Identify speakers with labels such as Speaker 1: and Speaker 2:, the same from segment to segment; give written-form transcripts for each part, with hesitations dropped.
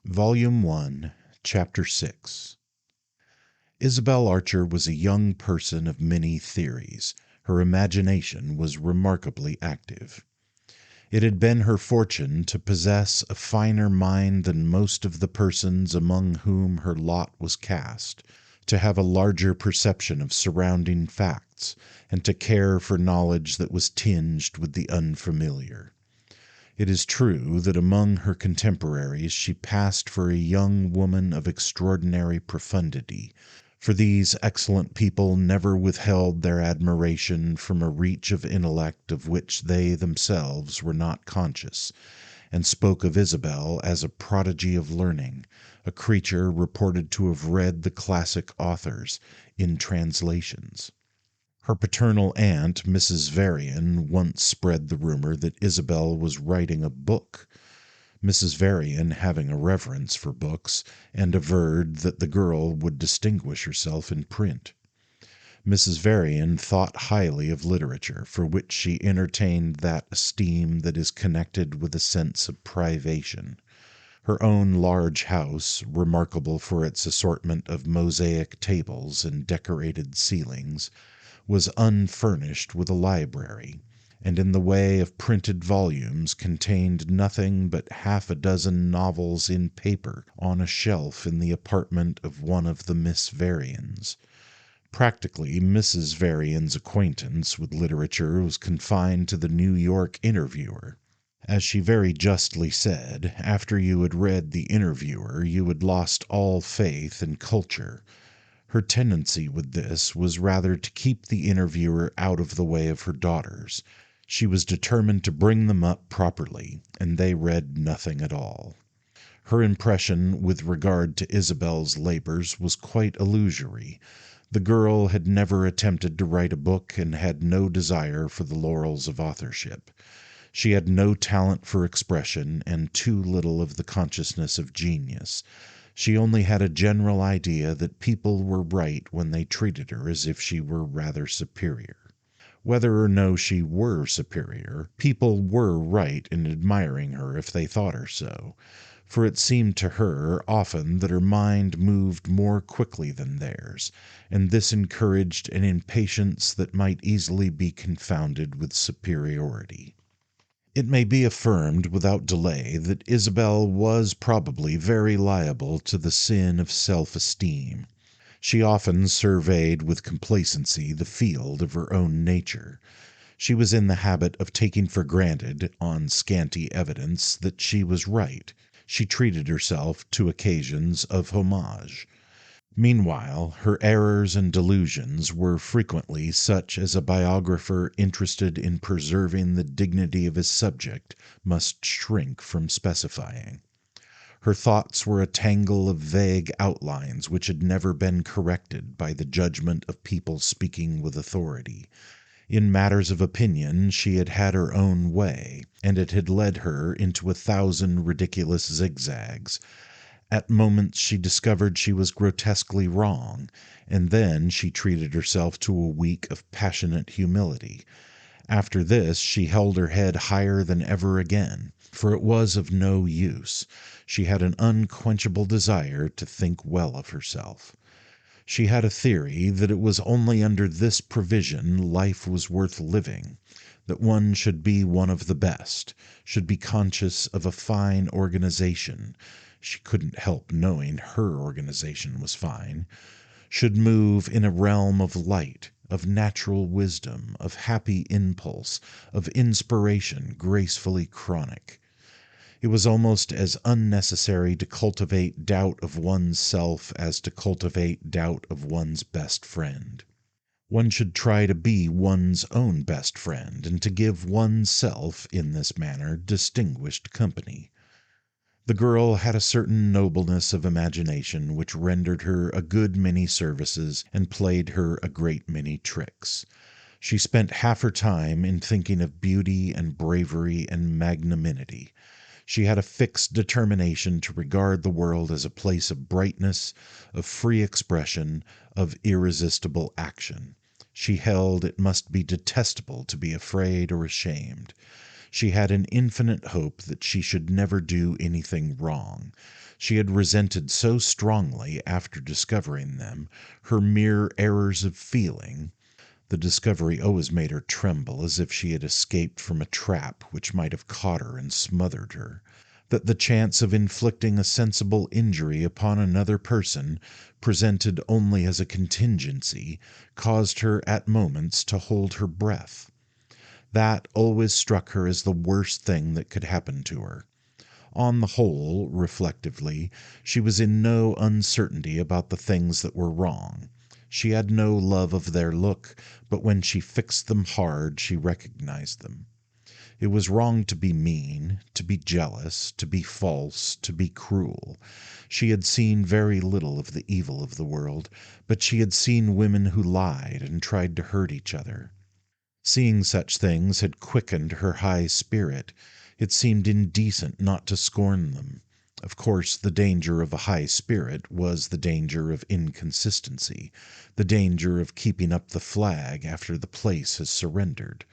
Speaker 1: Volume 1, Chapter 6. Isabel Archer was a young person of many theories. Her imagination was remarkably active. It had been her fortune to possess a finer mind than most of the persons among whom her lot was cast, to have a larger perception of surrounding facts, and to care for knowledge that was tinged with the unfamiliar. It is true that among her contemporaries she passed for a young woman of extraordinary profundity, for these excellent people never withheld their admiration from a reach of intellect of which they themselves were not conscious, and spoke of Isabel as a prodigy of learning, a creature reported to have read the classic authors in translations. Her paternal aunt, Mrs. Varian, once spread the rumor that Isabel was writing a book. Mrs. Varian, having a reverence for books, and averred that the girl would distinguish herself in print. Mrs. Varian thought highly of literature, for which she entertained that esteem that is connected with a sense of privation. Her own large house, remarkable for its assortment of mosaic tables and decorated ceilings, was unfurnished with a library, and in the way of printed volumes contained nothing but half a dozen novels in paper on a shelf in the apartment of one of the Miss Varians. Practically, Mrs. Varian's acquaintance with literature was confined to the New York Interviewer. As she very justly said, after you had read the Interviewer you had lost all faith in culture. Her tendency with this was rather to keep the interviewer out of the way of her daughters. She was determined to bring them up properly, and they read nothing at all. Her impression with regard to Isabel's labors was quite illusory. The girl had never attempted to write a book and had no desire for the laurels of authorship. She had no talent for expression and too little of the consciousness of genius. She only had a general idea that people were right when they treated her as if she were rather superior. Whether or no she were superior, people were right in admiring her if they thought her so, for it seemed to her often that her mind moved more quickly than theirs, and this encouraged an impatience that might easily be confounded with superiority. It may be affirmed without delay that Isabel was probably very liable to the sin of self-esteem. She often surveyed with complacency the field of her own nature. She was in the habit of taking for granted, on scanty evidence, that she was right. She treated herself to occasions of homage. Meanwhile, her errors and delusions were frequently such as a biographer interested in preserving the dignity of his subject must shrink from specifying. Her thoughts were a tangle of vague outlines which had never been corrected by the judgment of people speaking with authority. In matters of opinion she had had her own way, and it had led her into 1,000 ridiculous zigzags. At moments she discovered she was grotesquely wrong, and then she treated herself to a week of passionate humility. After this she held her head higher than ever again, for it was of no use. She had an unquenchable desire to think well of herself. She had a theory that it was only under this provision life was worth living, that one should be one of the best, should be conscious of a fine organization. She couldn't help knowing her organization was fine, should move in a realm of light, of natural wisdom, of happy impulse, of inspiration gracefully chronic. It was almost as unnecessary to cultivate doubt of one's self as to cultivate doubt of one's best friend. One should try to be one's own best friend, and to give one's self, in this manner, distinguished company. The girl had a certain nobleness of imagination which rendered her a good many services and played her a great many tricks. She spent half her time in thinking of beauty and bravery and magnanimity. She had a fixed determination to regard the world as a place of brightness, of free expression, of irresistible action. She held it must be detestable to be afraid or ashamed. She had an infinite hope that she should never do anything wrong. She had resented so strongly, after discovering them, her mere errors of feeling. The discovery always made her tremble as if she had escaped from a trap which might have caught her and smothered her. That the chance of inflicting a sensible injury upon another person, presented only as a contingency, caused her at moments to hold her breath. That always struck her as the worst thing that could happen to her. On the whole, reflectively, she was in no uncertainty about the things that were wrong. She had no love of their look, but when she fixed them hard she recognized them. It was wrong to be mean, to be jealous, to be false, to be cruel. She had seen very little of the evil of the world, but she had seen women who lied and tried to hurt each other. Seeing such things had quickened her high spirit. It seemed indecent not to scorn them. Of course, the danger of a high spirit was the danger of inconsistency, the danger of keeping up the flag after the place has surrendered,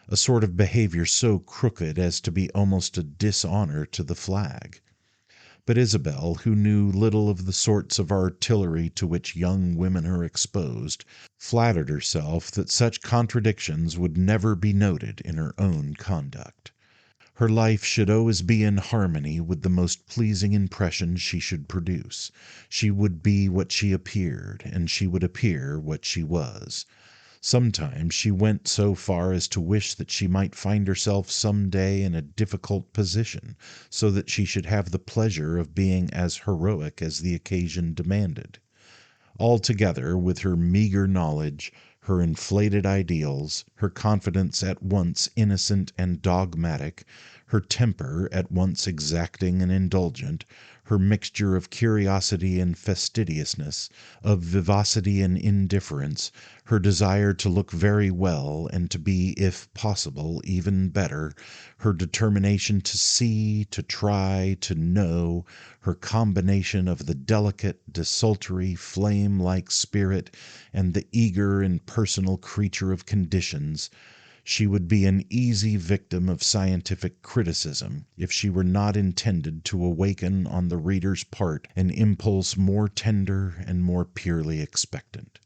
Speaker 1: a sort of behavior so crooked as to be almost a dishonor to the flag. But Isabel, who knew little of the sorts of artillery to which young women are exposed, flattered herself that such contradictions would never be noted in her own conduct. Her life should always be in harmony with the most pleasing impression she should produce. She would be what she appeared, and she would appear what she was. Sometimes she went so far as to wish that she might find herself some day in a difficult position, so that she should have the pleasure of being as heroic as the occasion demanded. Altogether, with her meager knowledge, her inflated ideals, her confidence at once innocent and dogmatic, her temper at once exacting and indulgent, her mixture of curiosity and fastidiousness, of vivacity and indifference, her desire to look very well and to be, if possible, even better, her determination to see, to try, to know, her combination of the delicate, desultory, flame-like spirit and the eager, impersonal creature of conditions, she would be an easy victim of scientific criticism if she were not intended to awaken on the reader's part an impulse more tender and more purely expectant.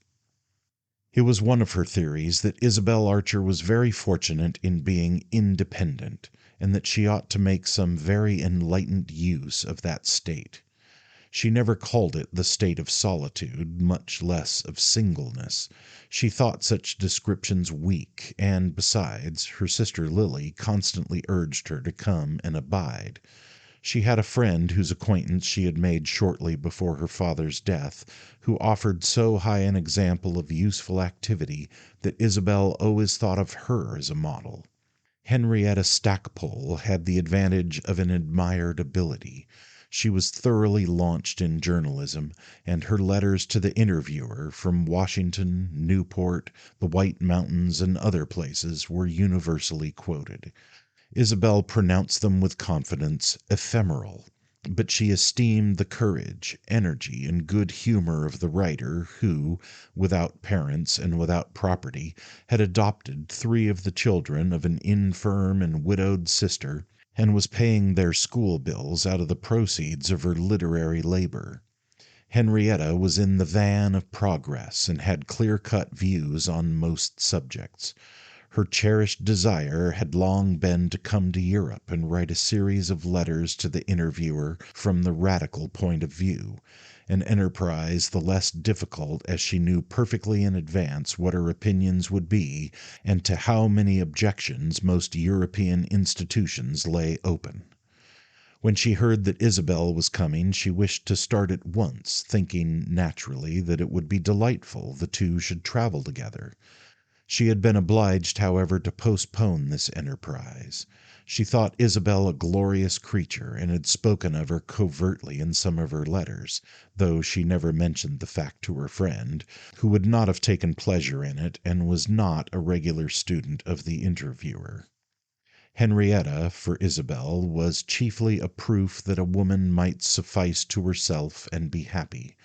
Speaker 1: It was one of her theories that Isabel Archer was very fortunate in being independent, and that she ought to make some very enlightened use of that state. She never called it the state of solitude, much less of singleness. She thought such descriptions weak, and, besides, her sister Lily constantly urged her to come and abide. She had a friend whose acquaintance she had made shortly before her father's death, who offered so high an example of useful activity that Isabel always thought of her as a model. Henrietta Stackpole had the advantage of an admired ability. She was thoroughly launched in journalism, and her letters to the Interviewer from Washington, Newport, the White Mountains, and other places were universally quoted. Isabel pronounced them with confidence ephemeral, but she esteemed the courage, energy, and good humor of the writer who, without parents and without property, had adopted 3 of the children of an infirm and widowed sister, and was paying their school bills out of the proceeds of her literary labor. Henrietta was in the van of progress and had clear-cut views on most subjects. Her cherished desire had long been to come to Europe and write a series of letters to the Interviewer from the radical point of view, an enterprise the less difficult as she knew perfectly in advance what her opinions would be and to how many objections most European institutions lay open. When she heard that Isabel was coming, she wished to start at once, thinking, naturally, that it would be delightful the two should travel together. She had been obliged, however, to postpone this enterprise. She thought Isabel a glorious creature, and had spoken of her covertly in some of her letters, though she never mentioned the fact to her friend, who would not have taken pleasure in it, and was not a regular student of the Interviewer. Henrietta, for Isabel, was chiefly a proof that a woman might suffice to herself and be happy.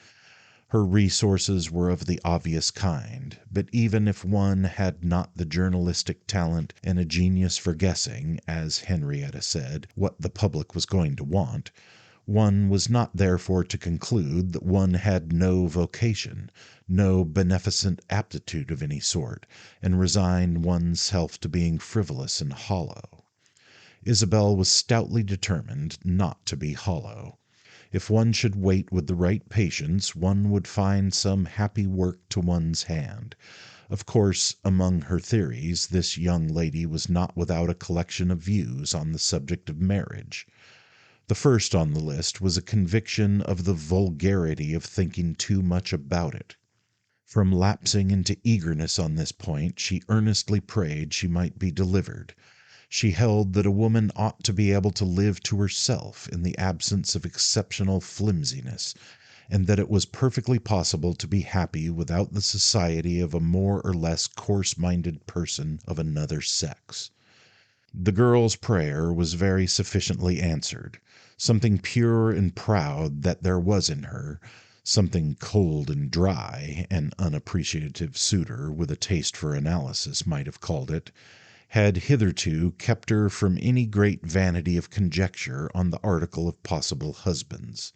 Speaker 1: Her resources were of the obvious kind, but even if one had not the journalistic talent and a genius for guessing, as Henrietta said, what the public was going to want, one was not therefore to conclude that one had no vocation, no beneficent aptitude of any sort, and resign one's self to being frivolous and hollow. Isabel was stoutly determined not to be hollow. If one should wait with the right patience, one would find some happy work to one's hand. Of course, among her theories, this young lady was not without a collection of views on the subject of marriage. The first on the list was a conviction of the vulgarity of thinking too much about it. From lapsing into eagerness on this point, she earnestly prayed she might be delivered. She held that a woman ought to be able to live to herself in the absence of exceptional flimsiness, and that it was perfectly possible to be happy without the society of a more or less coarse-minded person of another sex. The girl's prayer was very sufficiently answered. Something pure and proud that there was in her, something cold and dry, an unappreciative suitor with a taste for analysis might have called it, had hitherto kept her from any great vanity of conjecture on the article of possible husbands.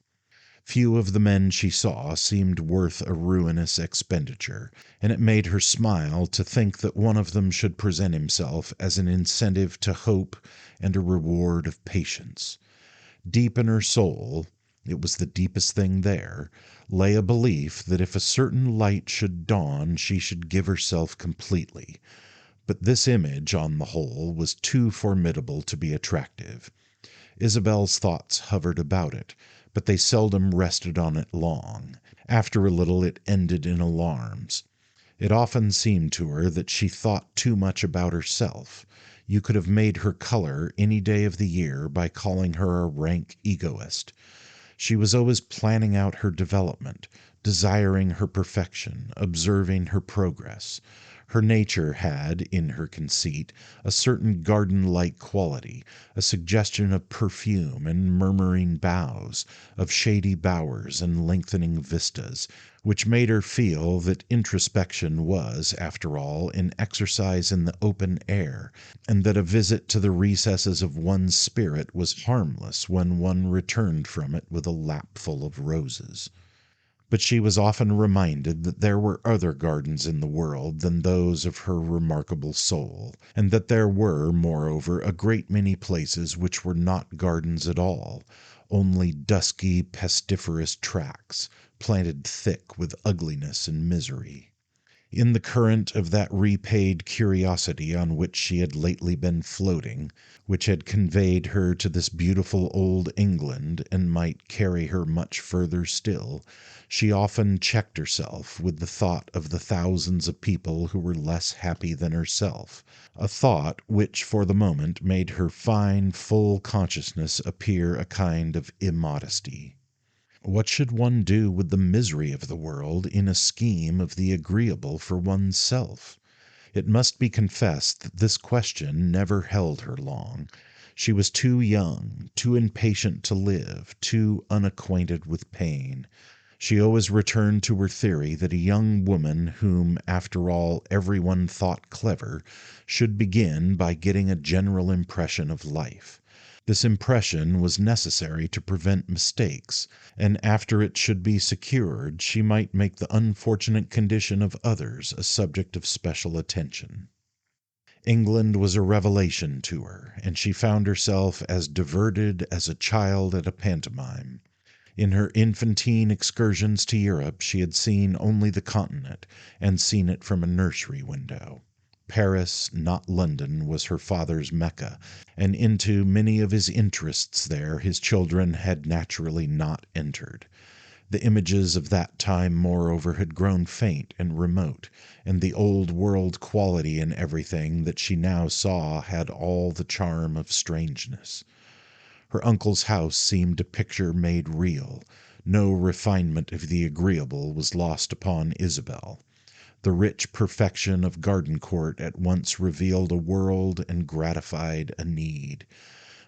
Speaker 1: Few of the men she saw seemed worth a ruinous expenditure, and it made her smile to think that one of them should present himself as an incentive to hope and a reward of patience. Deep in her soul, it was the deepest thing there, lay a belief that if a certain light should dawn she should give herself completely. But this image, on the whole, was too formidable to be attractive. Isabel's thoughts hovered about it, but they seldom rested on it long. After a little it ended in alarms. It often seemed to her that she thought too much about herself. You could have made her color any day of the year by calling her a rank egoist. She was always planning out her development, desiring her perfection, observing her progress. Her nature had, in her conceit, a certain garden-like quality, a suggestion of perfume and murmuring boughs, of shady bowers and lengthening vistas, which made her feel that introspection was, after all, an exercise in the open air, and that a visit to the recesses of one's spirit was harmless when one returned from it with a lapful of roses. But she was often reminded that there were other gardens in the world than those of her remarkable soul, and that there were, moreover, a great many places which were not gardens at all, only dusky, pestiferous tracts, planted thick with ugliness and misery. In the current of that repaid curiosity on which she had lately been floating, which had conveyed her to this beautiful old England and might carry her much further still, she often checked herself with the thought of the thousands of people who were less happy than herself, a thought which for the moment made her fine, full consciousness appear a kind of immodesty. What should one do with the misery of the world in a scheme of the agreeable for one's self? It must be confessed that this question never held her long. She was too young, too impatient to live, too unacquainted with pain. She always returned to her theory that a young woman whom, after all, everyone thought clever, should begin by getting a general impression of life. This impression was necessary to prevent mistakes, and after it should be secured, she might make the unfortunate condition of others a subject of special attention. England was a revelation to her, and she found herself as diverted as a child at a pantomime. In her infantine excursions to Europe she had seen only the Continent, and seen it from a nursery window. Paris, not London, was her father's Mecca, and into many of his interests there his children had naturally not entered. The images of that time, moreover, had grown faint and remote, and the old world quality in everything that she now saw had all the charm of strangeness. Her uncle's house seemed a picture made real. No refinement of the agreeable was lost upon Isabel. The rich perfection of Gardencourt at once revealed a world and gratified a need.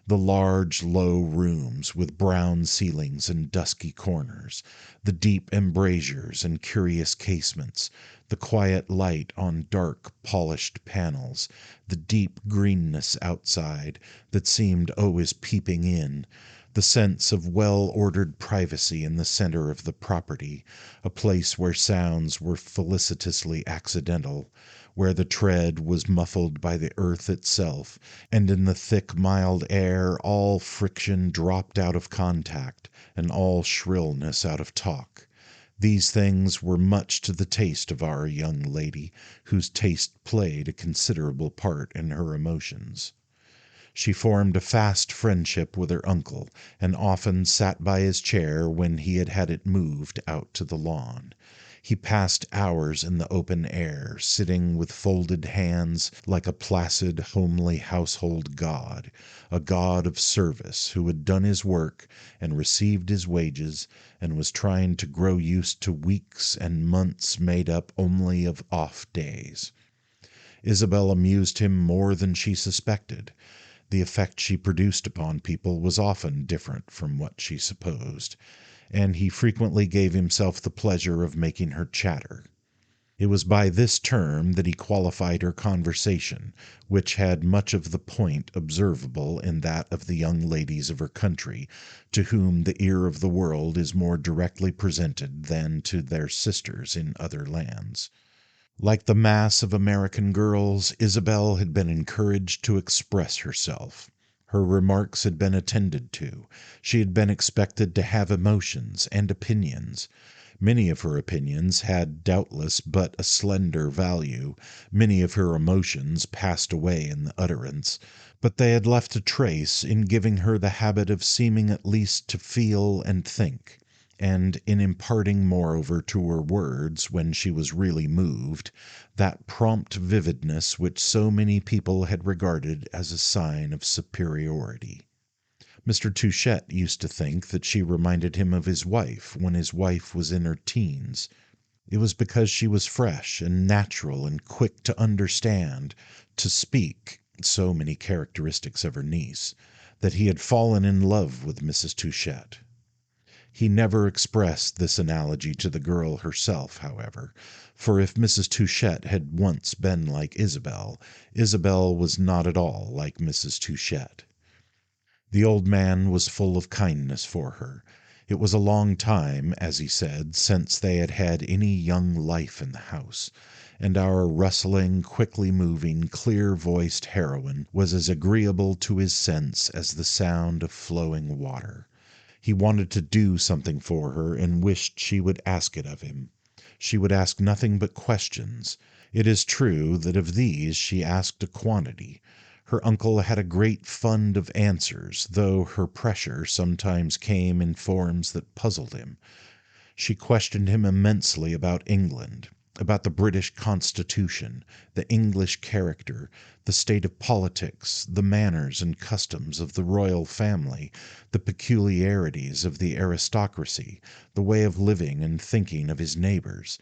Speaker 1: The large, low rooms with brown ceilings and dusky corners, the deep embrasures and curious casements, the quiet light on dark, polished panels, the deep greenness outside that seemed always peeping in, the sense of well-ordered privacy in the center of the property, a place where sounds were felicitously accidental, where the tread was muffled by the earth itself, and in the thick, mild air all friction dropped out of contact, and all shrillness out of talk. These things were much to the taste of our young lady, whose taste played a considerable part in her emotions. She formed a fast friendship with her uncle, and often sat by his chair when he had had it moved out to the lawn. He passed hours in the open air, sitting with folded hands like a placid, homely household god, a god of service who had done his work and received his wages and was trying to grow used to weeks and months made up only of off days. Isabel amused him more than she suspected. The effect she produced upon people was often different from what she supposed, and he frequently gave himself the pleasure of making her chatter. It was by this term that he qualified her conversation, which had much of the point observable in that of the young ladies of her country, to whom the ear of the world is more directly presented than to their sisters in other lands. Like the mass of American girls, Isabel had been encouraged to express herself. Her remarks had been attended to. She had been expected to have emotions and opinions. Many of her opinions had doubtless but a slender value, many of her emotions passed away in the utterance, but they had left a trace in giving her the habit of seeming at least to feel and think, and in imparting moreover to her words, when she was really moved, that prompt vividness which so many people had regarded as a sign of superiority. Mr. Touchette used to think that she reminded him of his wife when his wife was in her teens. It was because she was fresh and natural and quick to understand, to speak, so many characteristics of her niece, that he had fallen in love with Mrs. Touchette. He never expressed this analogy to the girl herself, however, for if Mrs. Touchette had once been like Isabel, Isabel was not at all like Mrs. Touchette. The old man was full of kindness for her. It was a long time, as he said, since they had had any young life in the house, and our rustling, quickly moving, clear-voiced heroine was as agreeable to his sense as the sound of flowing water. He wanted to do something for her and wished she would ask it of him. She would ask nothing but questions. It is true that of these she asked a quantity. Her uncle had a great fund of answers, though her pressure sometimes came in forms that puzzled him. She questioned him immensely about England, about the British Constitution, the English character, the state of politics, the manners and customs of the royal family, the peculiarities of the aristocracy, the way of living and thinking of his neighbors.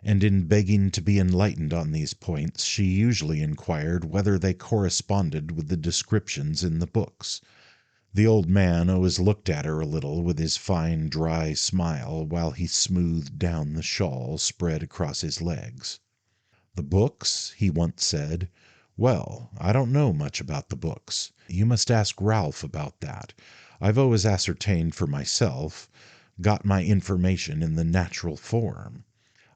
Speaker 1: And in begging to be enlightened on these points, she usually inquired whether they corresponded with the descriptions in the books. The old man always looked at her a little with his fine dry smile while he smoothed down the shawl spread across his legs. "The books?" he once said. "Well, I don't know much about the books. You must ask Ralph about that. I've always ascertained for myself, got my information in the natural form.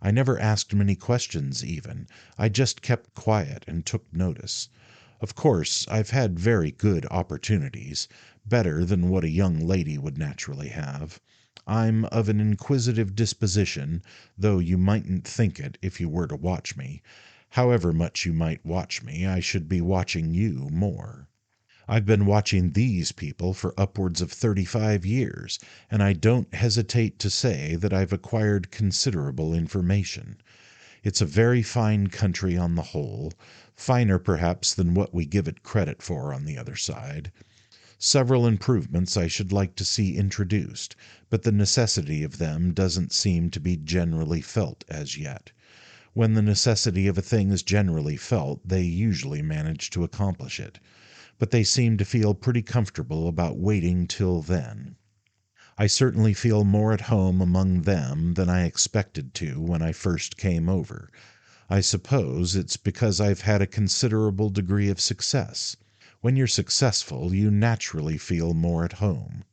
Speaker 1: I never asked many questions even. I just kept quiet and took notice. Of course, I've had very good opportunities, better than what a young lady would naturally have. I'm of an inquisitive disposition, though you mightn't think it if you were to watch me. However much you might watch me, I should be watching you more. I've been watching these people for upwards of 35 years, and I don't hesitate to say that I've acquired considerable information. It's a very fine country on the whole, finer perhaps than what we give it credit for on the other side. Several improvements I should like to see introduced, but the necessity of them doesn't seem to be generally felt as yet. When the necessity of a thing is generally felt, they usually manage to accomplish it. but they seem to feel pretty comfortable about waiting till then. I certainly feel more at home among them than I expected to when I first came over. I suppose it's because I've had a considerable degree of success. When you're successful, you naturally feel more at home."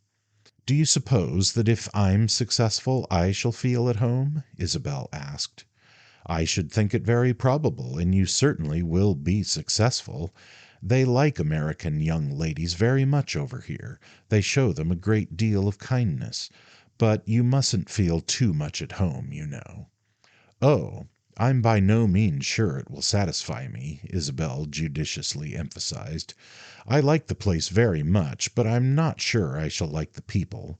Speaker 1: "Do you suppose that if I'm successful I shall feel at home?" Isabel asked. "I should think it very probable, and you certainly will be successful. They like American young ladies very much over here. They show them a great deal of kindness. But you mustn't feel too much at home, you know." "Oh, I'm by no means sure it will satisfy me," Isabel judiciously emphasized. "I like the place very much, but I'm not sure I shall like the people."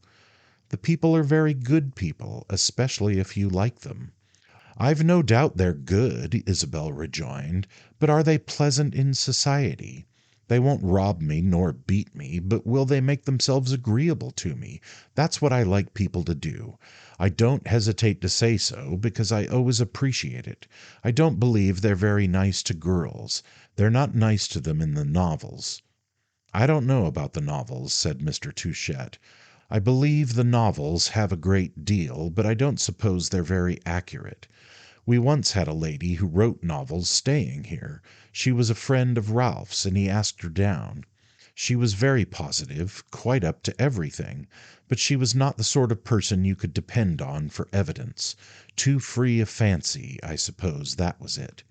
Speaker 1: "The people are very good people, especially if you like them." "I've no doubt they're good," Isabel rejoined, "but are they pleasant in society? They won't rob me nor beat me, but will they make themselves agreeable to me? That's what I like people to do. I don't hesitate to say so, because I always appreciate it. I don't believe they're very nice to girls. They're not nice to them in the novels." "I don't know about the novels," said Mr. Touchette. "I believe the novels have a great deal, but I don't suppose they're very accurate. We once had a lady who wrote novels staying here. She was a friend of Ralph's, and he asked her down. She was very positive, quite up to everything, but she was not the sort of person you could depend on for evidence. Too free of fancy, I suppose that was it.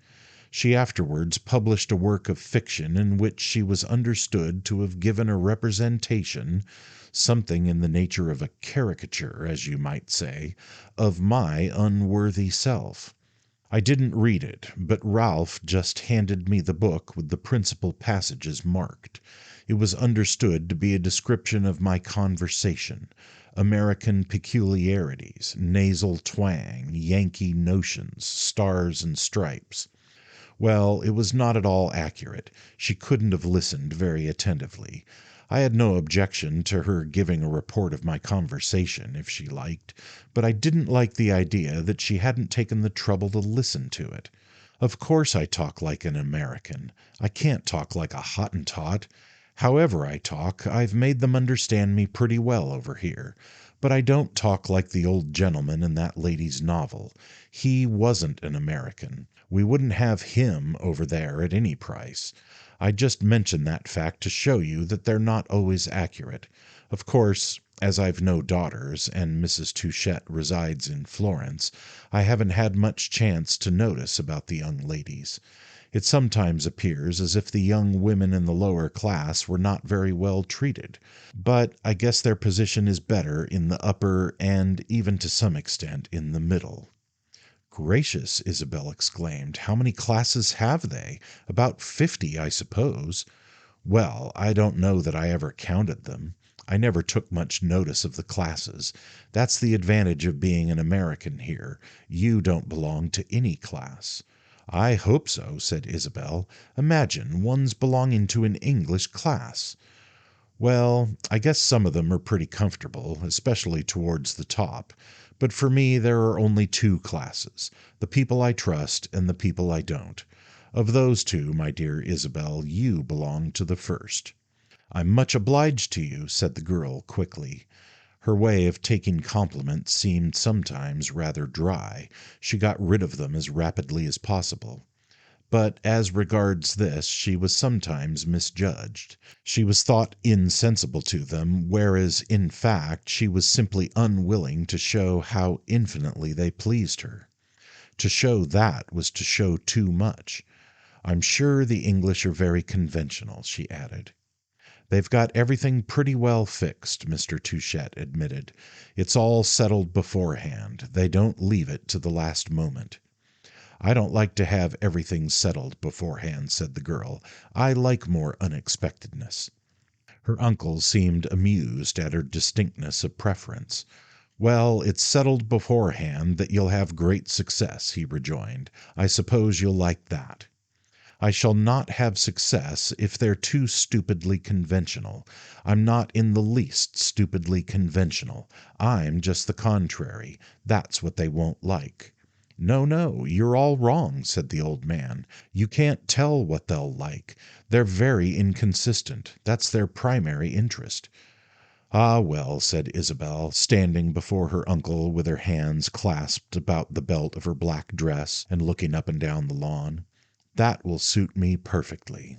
Speaker 1: She afterwards published a work of fiction in which she was understood to have given a representation, something in the nature of a caricature, as you might say, of my unworthy self. I didn't read it, but Ralph just handed me the book with the principal passages marked. It was understood to be a description of my conversation, American peculiarities, nasal twang, Yankee notions, stars and stripes. Well, it was not at all accurate. She couldn't have listened very attentively. I had no objection to her giving a report of my conversation, if she liked, but I didn't like the idea that she hadn't taken the trouble to listen to it. Of course I talk like an American. I can't talk like a Hottentot. However I talk, I've made them understand me pretty well over here. But I don't talk like the old gentleman in that lady's novel. He wasn't an American. We wouldn't have him over there at any price. I just mention that fact to show you that they're not always accurate. Of course, as I've no daughters, and Mrs. Touchette resides in Florence, I haven't had much chance to notice about the young ladies. It sometimes appears as if the young women in the lower class were not very well treated, but I guess their position is better in the upper and, even to some extent, in the middle. "Gracious!" Isabel exclaimed. "How many classes have they? About 50, I suppose." "Well, I don't know that I ever counted them. I never took much notice of the classes. That's the advantage of being an American here. You don't belong to any class." "I hope so," said Isabel. "Imagine one's belonging to an English class." "Well, I guess some of them are pretty comfortable, especially towards the top. But for me there are only two classes, the people I trust and the people I don't. Of those two, my dear Isabel, you belong to the first." "I'm much obliged to you," said the girl quickly. Her way of taking compliments seemed sometimes rather dry. She got rid of them as rapidly as possible. But as regards this she was sometimes misjudged. She was thought insensible to them, whereas in fact she was simply unwilling to show how infinitely they pleased her. To show that was to show too much. "I'm sure the English are very conventional," she added. "They've got everything pretty well fixed," Mr. Touchette admitted. "It's all settled beforehand. They don't leave it to the last moment." "I don't like to have everything settled beforehand," said the girl. "I like more unexpectedness." Her uncle seemed amused at her distinctness of preference. "Well, it's settled beforehand that you'll have great success," he rejoined. "I suppose you'll like that." "I shall not have success if they're too stupidly conventional. I'm not in the least stupidly conventional. I'm just the contrary. That's what they won't like." "No, no, you're all wrong," said the old man. "You can't tell what they'll like. They're very inconsistent. That's their primary interest." "Ah, well," said Isabel, standing before her uncle with her hands clasped about the belt of her black dress and looking up and down the lawn, "that will suit me perfectly."